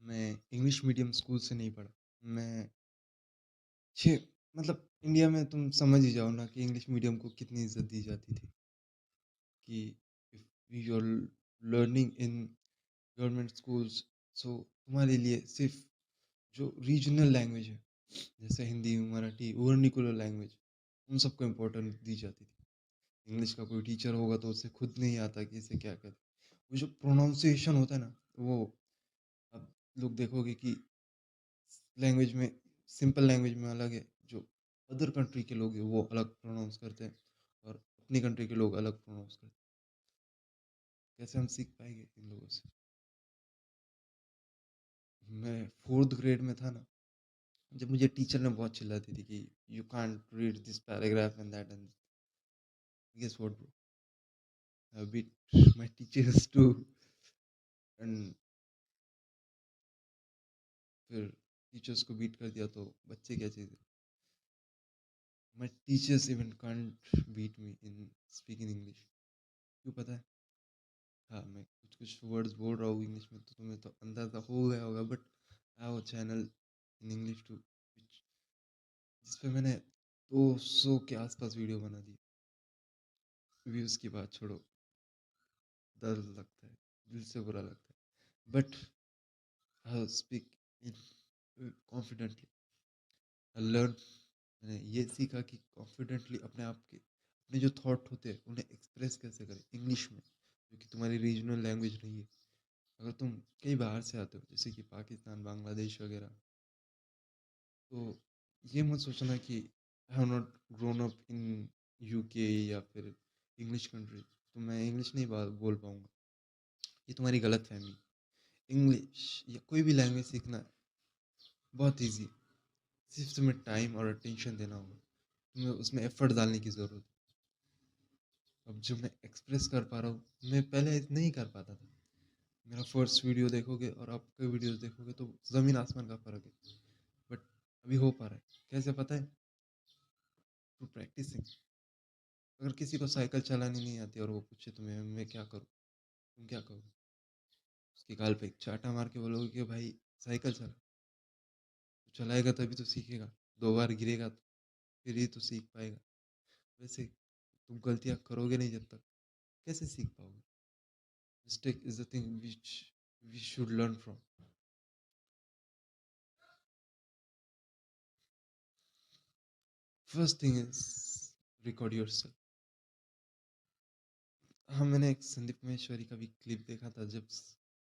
मैं English medium school से नहीं पढ़ा। मैं 6 मतलब इंडिया में तुम समझ ही जाओ ना कि इंग्लिश मीडियम को कितनी इज़्ज़त दी जाती थी कि if you are learning in government schools so तुम्हारे लिए सिर्फ़ जो रीजनल लैंग्वेज है, जैसे हिंदी, मराठी, वर्नाक्युलर लैंग्वेज, उन सबको इम्पोर्टेंस दी जाती थी। इंग्लिश का कोई टीचर होगा तो उसे खुद नहीं आता कि इसे क्या कहते हैं। वो जो प्रोनाउंसिएशन होता है ना, वो अब लोग देखोगे कि लैंग्वेज में सिंपल लैंग्वेज में अलग है, जो अदर कंट्री के लोग हैं वो अलग प्रोनाउंस करते हैं और अपनी कंट्री के लोग अलग प्रोनाउंस करते हैं। कैसे हम सीख पाएँगे इन लोगों से? मैं 4th ग्रेड में था ना, जब मुझे टीचर ने बहुत चिल्लाती थी कि you can't read this paragraph and that and guess what bro? I beat my teachers too and फिर टीचर्स को बीट कर दिया तो बच्चे क्या चीज़ है? My teachers even can't beat me in speaking English. क्यों पता है? हाँ, मैं कुछ-कुछ वर्ड्स बोल रहा हूँ इंग्लिश में तो तुम्हें तो अंदाज़ा हो गया होगा but I have a channel in English too which जिस पे मैंने 200 के आस-पास वीडियो बना दी। व्यूज़ की बात छोड़ो, दर्द लगता है, दिल से बुरा लगता है। But I speak in confidently. I learn मैंने ये सीखा कि कॉन्फिडेंटली अपने आप के अपने जो थॉट होते हैं उन्हें एक्सप्रेस कैसे करें इंग्लिश में, जो कि तुम्हारी रीजनल लैंग्वेज नहीं है। अगर तुम कहीं बाहर से आते हो जैसे कि पाकिस्तान, बांग्लादेश वगैरह, तो ये मत सोचना कि I have not grown up in UK या फिर इंग्लिश कंट्री तो मैं इंग्लिश नहीं बोल पाऊँगा। ये तुम्हारी गलत फहमी। इंग्लिश या कोई भी लैंग्वेज सीखना बहुत ईज़ी है। सिर्फ तुम्हें टाइम और अटेंशन देना होगा। तुम्हें उसमें एफर्ट डालने की ज़रूरत है। अब जो मैं एक्सप्रेस कर पा रहा हूँ, मैं पहले नहीं कर पाता था। मेरा फर्स्ट वीडियो देखोगे और अब के वीडियोस देखोगे तो ज़मीन आसमान का फ़र्क है। बट अभी हो पा रहा है। कैसे पता है? Through practicing. अगर किसी को साइकिल चलानी नहीं आती और वो पूछे तुम्हें मैं क्या करूँ? तुम क्या करोगे? उसके गाल पे एक चाटा मार के बोलोगे कि भाई साइकिल चला। तो चलाएगा तभी तो सीखेगा। 2 बार गिरेगा तो फिर ही तो सीख पाएगा। वैसे तुम गलतियाँ करोगे नहीं जब तक, कैसे सीख पाओगे? Mistake is the thing which we should learn from. First thing is record yourself. हाँ, मैंने एक संदीप माहेश्वरी का भी क्लिप देखा था जब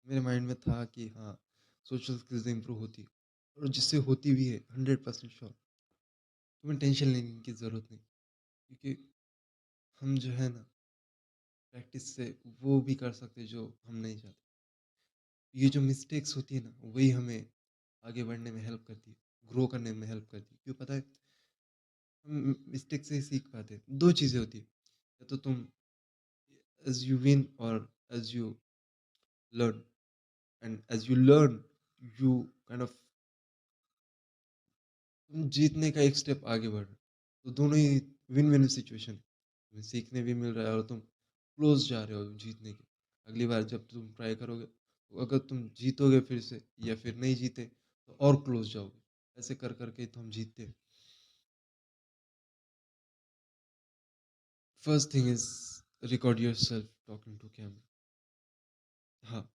मेरे माइंड में था कि हाँ, सोशल स्किल्स इम्प्रूव होती है और जिससे होती भी है 100% श्योर। तुम्हें टेंशन लेने की ज़रूरत नहीं क्योंकि हम जो है ना प्रैक्टिस से वो भी कर सकते हैं जो हम नहीं चाहते। ये जो मिस्टेक्स होती है ना वही हमें आगे बढ़ने में हेल्प करती है, ग्रो करने में हेल्प करती है। क्यों पता है? हम मिस्टेक से ही सीख पाते हैं। 2 चीज़ें होती हैं, या तो तुम as you win or as you learn, and as you learn you kind of तुम जीतने का एक स्टेप आगे बढ़ रहे हो। तो दोनों ही विन विन सिचुएशन है। तुम्हें सीखने भी मिल रहा है और तुम क्लोज जा रहे हो जीतने के। अगली बार जब तुम ट्राई करोगे तो अगर तुम जीतोगे फिर से या फिर नहीं जीते तो और क्लोज जाओगे। ऐसे कर करके तो हम जीतते हैं। First thing is record yourself talking to camera. हाँ,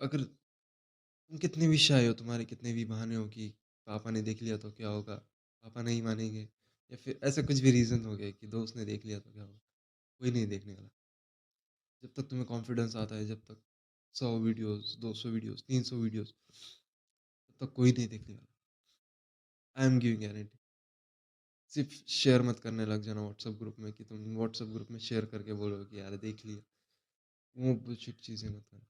अगर तुम कितने भी शाय हो, तुम्हारे कितने भी बहाने हो कि पापा ने देख लिया तो क्या होगा, पापा नहीं मानेंगे या फिर ऐसा कुछ भी रीज़न हो गया कि दोस्त ने देख लिया तो क्या होगा, कोई नहीं देखने वाला। जब तक तुम्हें कॉन्फिडेंस आता है, जब तक 100 वीडियोज़, 200 वीडियोज़, 300 वीडियोज़, तब तक कोई नहीं देखने वाला। I am giving guarantee. सिर्फ शेयर मत करने लग जाना व्हाट्सएप ग्रुप में कि तुम व्हाट्सएप ग्रुप में शेयर करके बोलो कि यार देख लिया। वो बुllshit चीज़ें मत करना।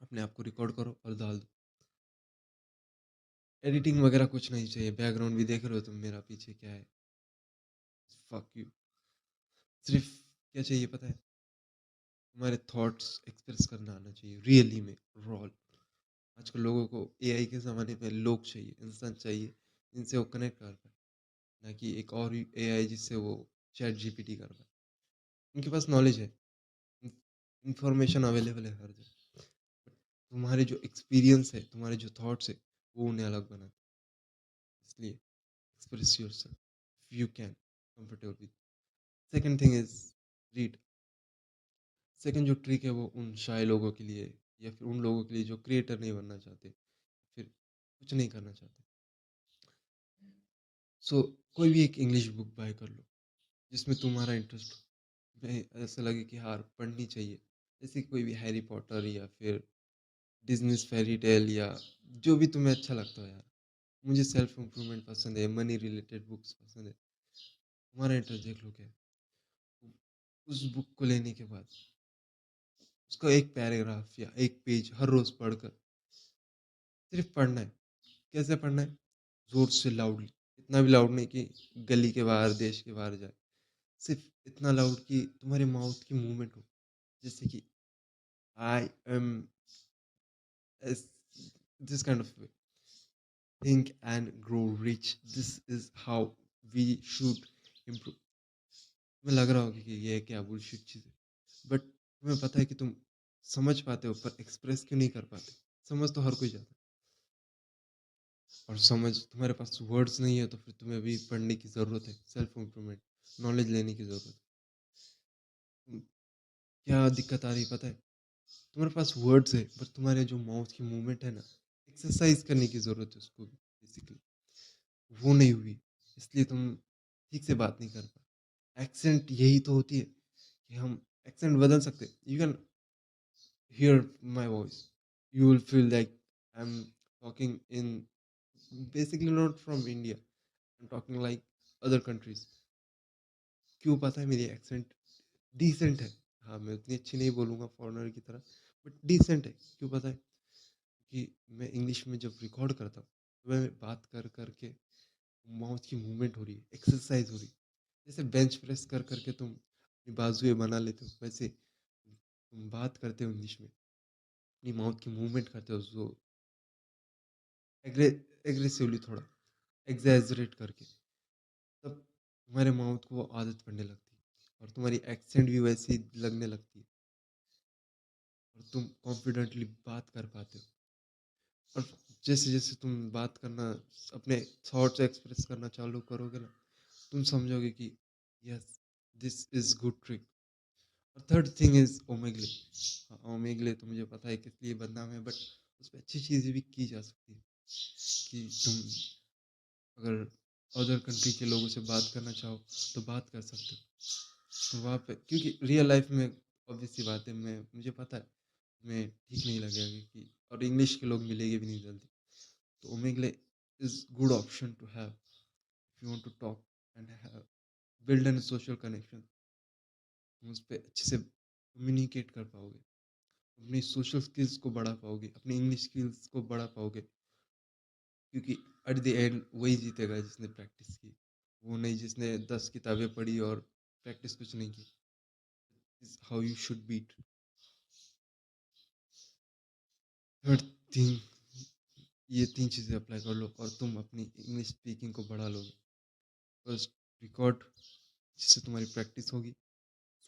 अपने आप को रिकॉर्ड करो और डाल दो। एडिटिंग वगैरह कुछ नहीं चाहिए। बैकग्राउंड भी देख रहे हो तुम मेरा पीछे क्या है। Fuck you. सिर्फ क्या चाहिए पता है? तुम्हारे थॉट्स एक्सप्रेस करना आना चाहिए रियली में, रॉ। आजकल लोगों को एआई के ज़माने में लोग चाहिए, इंसान चाहिए जिनसे वो कनेक्ट कर पाए, ना कि एक और एआई जिससे वो चैट जीपीटी कर पाए। उनके पास नॉलेज है, इंफॉर्मेशन अवेलेबल है हर जगह। तुम्हारे जो एक्सपीरियंस है, तुम्हारे जो थॉट्स है, वो उन्हें अलग बनाते हैं। इसलिए express yourself if you can comfortable with. Second thing is read. Second जो ट्रिक है वो उन शाय लोगों के लिए या फिर उन लोगों के लिए जो क्रिएटर नहीं बनना चाहते, फिर कुछ नहीं करना चाहते। सो कोई भी एक इंग्लिश बुक बाय कर लो जिसमें तुम्हारा इंटरेस्ट में ऐसा लगे कि हाँ पढ़नी चाहिए। जैसे कि कोई भी हैरी पॉटर या फिर डिज़नीज़ फेयरी टेल या जो भी तुम्हें अच्छा लगता हो यार। मुझे सेल्फ इम्प्रूवमेंट पसंद है, मनी रिलेटेड बुक्स पसंद है। तुम्हारा इंटरेस्ट देख लो क्या है। उस बुक को लेने के बाद उसका एक पैराग्राफ या एक पेज हर रोज़ पढ़कर सिर्फ पढ़ना है। कैसे पढ़ना है? ज़ोर से लाउडली, इतना भी लाउड नहीं कि गली के बाहर, देश के बाहर जाए। सिर्फ इतना लाउड कि तुम्हारे माउथ की मूवमेंट हो। जैसे कि I am as this kind of way. Think and grow rich. This is how we should improve. तुम्हें लग रहा होगा कि ये क्या बुलशिट चीज़ है। बट तुम्हें पता है कि तुम समझ पाते हो पर एक्सप्रेस क्यों नहीं कर पाते? समझ तो हर कोई जाता है। और समझ तुम्हारे पास वर्ड्स नहीं है तो फिर तुम्हें अभी पढ़ने की ज़रूरत है। सेल्फ इम्प्रूवमेंट, नॉलेज लेने की ज़रूरत है। क्या दिक्कत आ रही है पता है? तुम्हारे पास वर्ड्स है पर तुम्हारे जो माउथ की मूवमेंट है ना, एक्सरसाइज करने की ज़रूरत है उसको बेसिकली। वो नहीं हुई, इसलिए तुम ठीक से बात नहीं कर पा। एक्सेंट यही तो होती है कि हम एक्सेंट बदल सकते हैं। You can hear my voice, you will feel like I'm talking in basically not from India. I'm talking like other countries. क्यों पता है मेरी एक्सेंट डिसेंट है। हाँ मैं उतनी अच्छी नहीं बोलूँगा फॉरेनर की तरह बट डिसेंट है। क्यों पता है कि मैं इंग्लिश में जब रिकॉर्ड करता हूँ तो मैं बात कर करके माउथ की मूवमेंट हो रही है, एक्सरसाइज हो रही है। जैसे बेंच प्रेस कर करके तुम अपनी बाजुएं बना लेते हो वैसे तुम बात करते हो इंग्लिश में अपनी माउथ की मूवमेंट करते हो जो एग्रेसिवली थोड़ा एग्जैजरेट करके तब तुम्हारे माउथ को वो आदत पड़ने लगती है और तुम्हारी एक्सेंट भी वैसी लगने लगती है और तुम कॉन्फिडेंटली बात कर पाते हो। और जैसे जैसे तुम बात करना अपने थॉट्स एक्सप्रेस करना चालू करोगे ना तुम समझोगे कि yes this is good trick. और थर्ड थिंग इज ओमेगले। हाँ ओमेगले तो मुझे पता है किस लिए बदनाम है बट उस पर अच्छी चीज़ें भी की जा सकती है कि तुम अगर अदर कंट्री के लोगों से बात करना चाहो तो बात कर सकते हो। तो वहाँ पे क्योंकि रियल लाइफ में ऑब्वियस सी बात है मैं मुझे पता है मैं ठीक नहीं लगेगा कि और इंग्लिश के लोग मिलेंगे भी नहीं जल्दी। तो Omegle is good option to have if you want to talk and build an social connection. तुम उस पर अच्छे से कम्युनिकेट कर पाओगे, अपनी सोशल स्किल्स को बढ़ा पाओगे, अपनी इंग्लिश स्किल्स को बढ़ा पाओगे। क्योंकि एट द एंड वही जीतेगा जिसने प्रैक्टिस की, वो नहीं जिसने 10 किताबें पढ़ी और प्रैक्टिस कुछ नहीं की। Is how you should beat. Third thing, ये तीन चीज़ें अप्लाई कर लो और तुम अपनी इंग्लिश स्पीकिंग को बढ़ा लोगे। फर्स्ट, रिकॉर्ड जिससे तुम्हारी प्रैक्टिस होगी।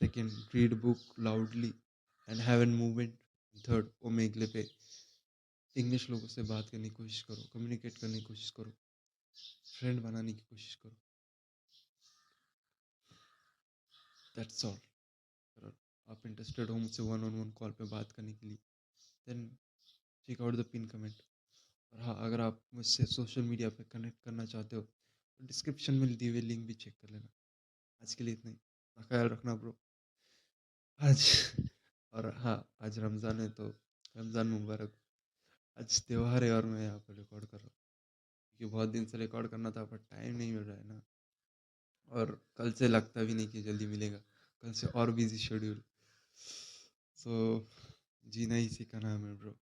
Second, read book loudly and have an movement. Third, Omegle पे इंग्लिश लोगों से बात करने की कोशिश करो, कम्युनिकेट करने की कोशिश करो, फ्रेंड बनाने की कोशिश करो। That's all. अगर आप इंटरेस्टेड हो मुझसे वन ऑन वन कॉल पे बात करने के लिए then check out the pin comment. और हाँ अगर आप मुझसे सोशल मीडिया पे कनेक्ट करना चाहते हो तो डिस्क्रिप्शन में दी हुई लिंक भी चेक कर लेना। आज के लिए इतना ही। अपना ख्याल रखना ब्रो। आज और हाँ आज रमज़ान है तो रमज़ान मुबारक। आज त्योहार है और मैं यहाँ पर रिकॉर्ड कर रहा हूँ क्योंकि बहुत दिन से रिकॉर्ड करना था पर टाइम नहीं मिल रहा है ना। और कल से लगता भी नहीं कि जल्दी मिलेगा, कल से और बिजी शेड्यूल। सो जीना ही सीखा नाम है ब्रो।